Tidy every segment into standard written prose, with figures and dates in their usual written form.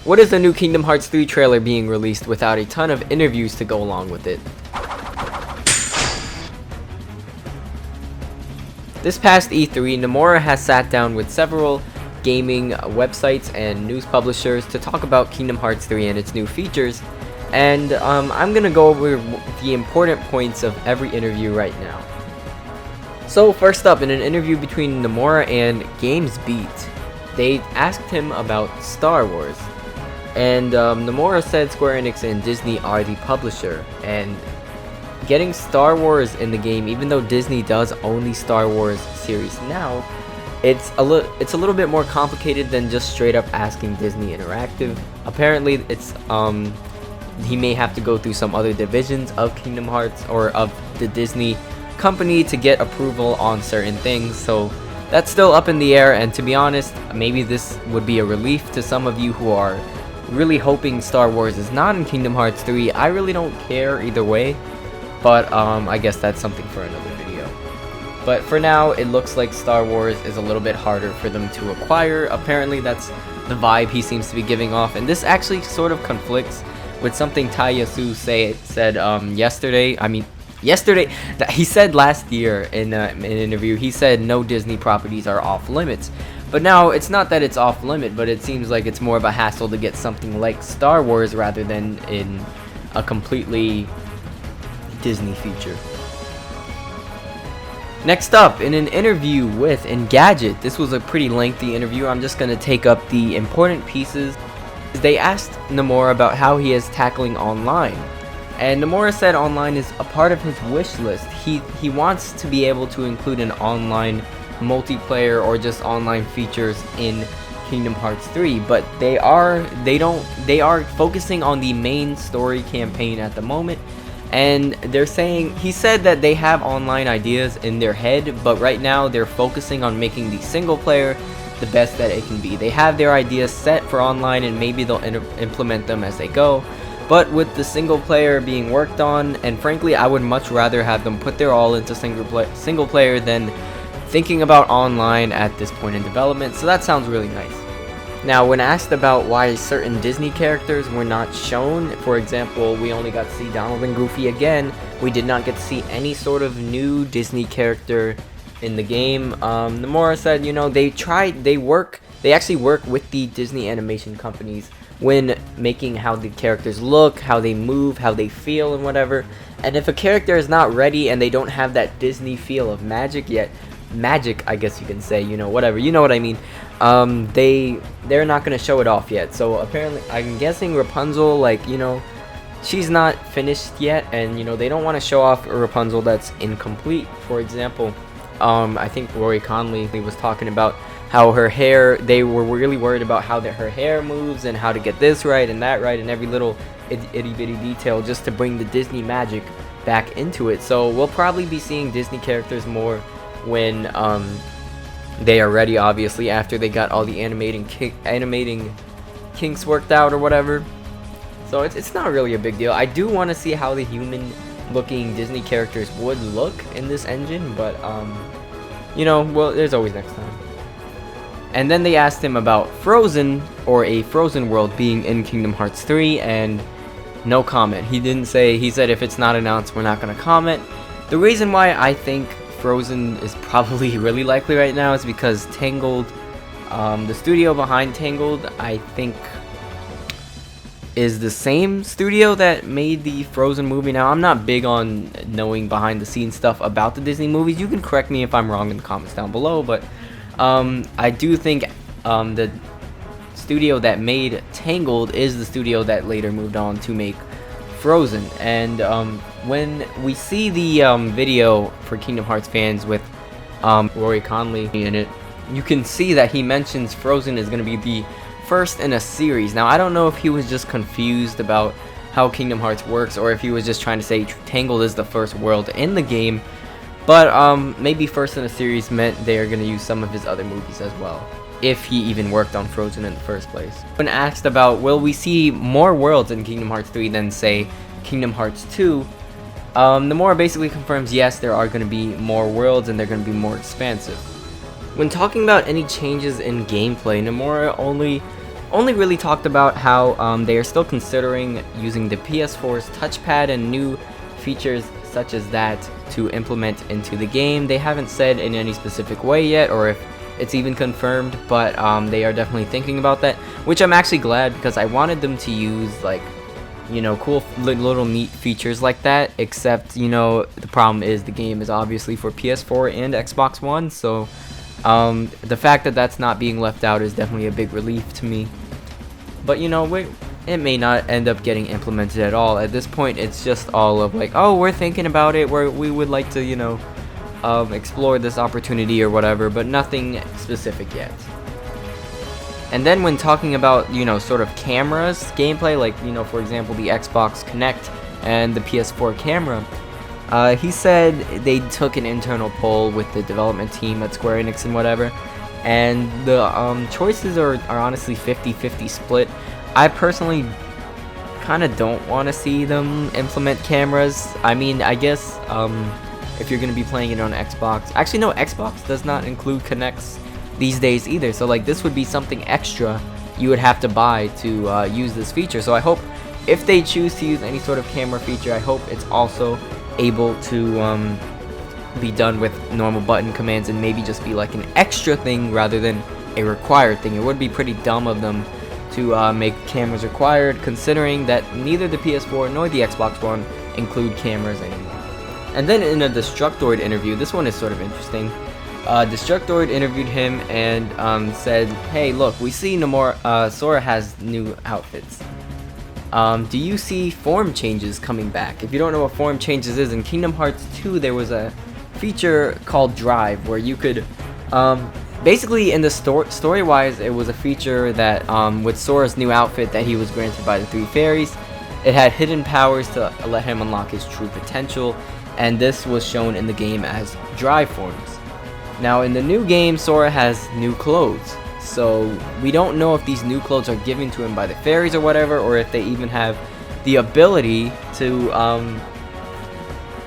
What is the new Kingdom Hearts 3 trailer being released without a ton of interviews to go along with it? This past E3, Nomura has sat down with several gaming websites and news publishers to talk about Kingdom Hearts 3 and its new features, and I'm gonna go over the important points of every interview right now. So first up, in an interview between Nomura and GamesBeat, they asked him about Star Wars, and Nomura said Square Enix and Disney are the publisher, and getting Star Wars in the game, even though Disney does own the Star Wars series now, it's a little bit more complicated than just straight up asking Disney Interactive. Apparently, it's he may have to go through some other divisions of Kingdom Hearts or of the Disney company to get approval on certain things. So that's still up in the air. And to be honest, maybe this would be a relief to some of you who are really hoping Star Wars is not in Kingdom Hearts 3. I really don't care either way. But I guess that's something for another video. But for now, it looks like Star Wars is a little bit harder for them to acquire. Apparently, that's the vibe he seems to be giving off. And this actually sort of conflicts with something Taiyasu said yesterday. He said last year in an interview, he said no Disney properties are off limits. But now, it's not that it's off limit, but it seems like it's more of a hassle to get something like Star Wars rather than in a completely Disney feature. Next up, in an interview with Engadget, this was a pretty lengthy interview. I'm just going to take up the important pieces. They asked Nomura about how he is tackling online, and Nomura said online is a part of his wish list. He wants to be able to include an online multiplayer or just online features in Kingdom Hearts 3, but they are focusing on the main story campaign at the moment. And he said that they have online ideas in their head, but right now they're focusing on making the single player the best that it can be. They have their ideas set for online and maybe they'll implement them as they go. But with the single player being worked on, and frankly I would much rather have them put their all into single player than thinking about online at this point in development, so that sounds really nice. Now, when asked about why certain Disney characters were not shown, for example, we only got to see Donald and Goofy again, we did not get to see any sort of new Disney character in the game, Nomura said, you know, they actually work with the Disney animation companies when making how the characters look, how they move, how they feel, and whatever. And if a character is not ready and they don't have that Disney feel of magic yet, I guess you can say, you know, whatever, you know what I mean, they're not going to show it off yet. So apparently, I'm guessing Rapunzel, like, you know, she's not finished yet, and, you know, they don't want to show off a Rapunzel that's incomplete. For example, I think Rory Conley was talking about how her hair, they were really worried about how her hair moves and how to get this right and that right and every little itty bitty detail just to bring the Disney magic back into it. So we'll probably be seeing Disney characters more when they are ready, obviously, after they got all the animating kinks worked out or whatever. So it's not really a big deal. I do want to see how the human looking Disney characters would look in this engine, but you know, well, there's always next time. And then they asked him about Frozen, or a Frozen world being in Kingdom Hearts 3, and no comment. He said if it's not announced, we're not going to comment. The reason why I think Frozen is probably really likely right now is because Tangled, the studio behind Tangled, I think is the same studio that made the Frozen movie. Now, I'm not big on knowing behind the scenes stuff about the Disney movies. You can correct me if I'm wrong in the comments down below, but I do think the studio that made Tangled is the studio that later moved on to make Frozen. And when we see the video for Kingdom Hearts fans with Rory Conley in it, you can see that he mentions Frozen is going to be the first in a series. Now, I don't know if he was just confused about how Kingdom Hearts works, or if he was just trying to say Tangled is the first world in the game, but maybe first in a series meant they are going to use some of his other movies as well, if he even worked on Frozen in the first place. When asked about will we see more worlds in Kingdom Hearts 3 than, say, Kingdom Hearts 2, Nomura basically confirms yes, there are going to be more worlds and they're going to be more expansive. When talking about any changes in gameplay, Nomura only only really talked about how they are still considering using the PS4's touchpad and new features such as that to implement into the game. They haven't said in any specific way yet, or if it's even confirmed, but they are definitely thinking about that, which I'm actually glad, because I wanted them to use like, you know, cool little neat features like that, except, you know, the problem is the game is obviously for PS4 and Xbox One, so the fact that that's not being left out is definitely a big relief to me. But, you know, it may not end up getting implemented at all. At this point, it's just all of like, oh, we're thinking about it, we would like to, you know, explore this opportunity or whatever, but nothing specific yet. And then when talking about, you know, sort of cameras, gameplay, like, you know, for example, the Xbox Kinect and the PS4 camera, he said they took an internal poll with the development team at Square Enix and whatever, and the choices are honestly 50-50 split. I personally kind of don't want to see them implement cameras. I mean, I guess if you're going to be playing it on Xbox, actually no, Xbox does not include Kinects these days either, so like this would be something extra you would have to buy to use this feature. So I hope if they choose to use any sort of camera feature, I hope it's also able to be done with normal button commands and maybe just be like an extra thing rather than a required thing. It would be pretty dumb of them to make cameras required, considering that neither the PS4 nor the Xbox One include cameras anymore. And then in a Destructoid interview, this one is sort of interesting. Destructoid interviewed him and said, hey, look, we see Sora has new outfits. Do you see form changes coming back? If you don't know what form changes is, in Kingdom Hearts 2 there was a feature called Drive where you could basically in the story-wise, it was a feature that with Sora's new outfit that he was granted by the three fairies, it had hidden powers to let him unlock his true potential, and this was shown in the game as Drive forms. Now in the new game, Sora has new clothes, so we don't know if these new clothes are given to him by the fairies or whatever, or if they even have the ability to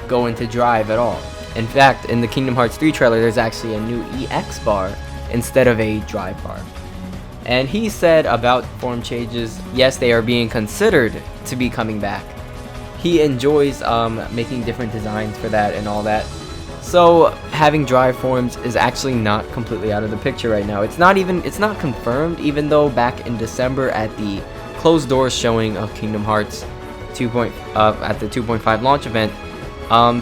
go into Drive at all. In fact, in the Kingdom Hearts 3 trailer, there's actually a new EX bar instead of a Drive bar. And he said about form changes, yes, they are being considered to be coming back. He enjoys making different designs for that and all that. So having Drive forms is actually not completely out of the picture right now. It's not confirmed, even though back in December at the closed doors showing of Kingdom Hearts 2. At the 2.5 launch event,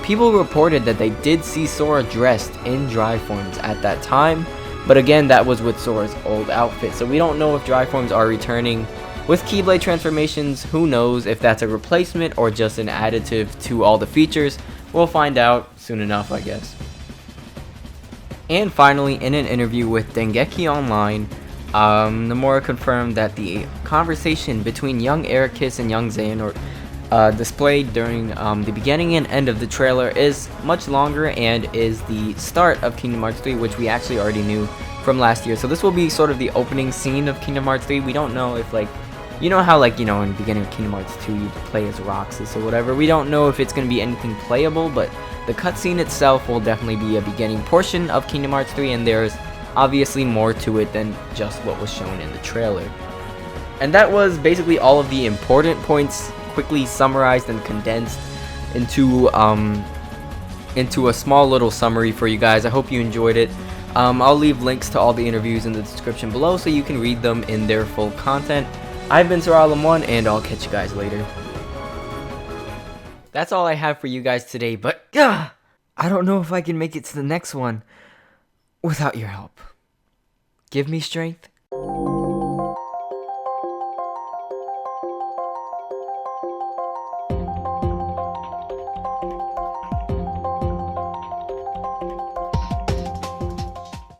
people reported that they did see Sora dressed in Drive forms at that time, but again, that was with Sora's old outfit, so we don't know if Drive forms are returning. With Keyblade transformations, who knows if that's a replacement or just an additive to all the features. We'll find out soon enough, I guess. And finally, in an interview with Dengeki Online, Nomura confirmed that the conversation between young Ericus and young Xehanort displayed during the beginning and end of the trailer is much longer and is the start of Kingdom Hearts 3, which we actually already knew from last year. So this will be sort of the opening scene of Kingdom Hearts 3. We don't know if, like, you know how, like, you know, in the beginning of Kingdom Hearts 2 you play as Roxas or whatever. We don't know if it's going to be anything playable, but the cutscene itself will definitely be a beginning portion of Kingdom Hearts 3, and there's obviously more to it than just what was shown in the trailer. And that was basically all of the important points, quickly summarized and condensed into a small little summary for you guys. I hope you enjoyed it. I'll leave links to all the interviews in the description below so you can read them in their full content. I've been Sir Alam1, and I'll catch you guys later. That's all I have for you guys today, but I don't know if I can make it to the next one without your help. Give me strength,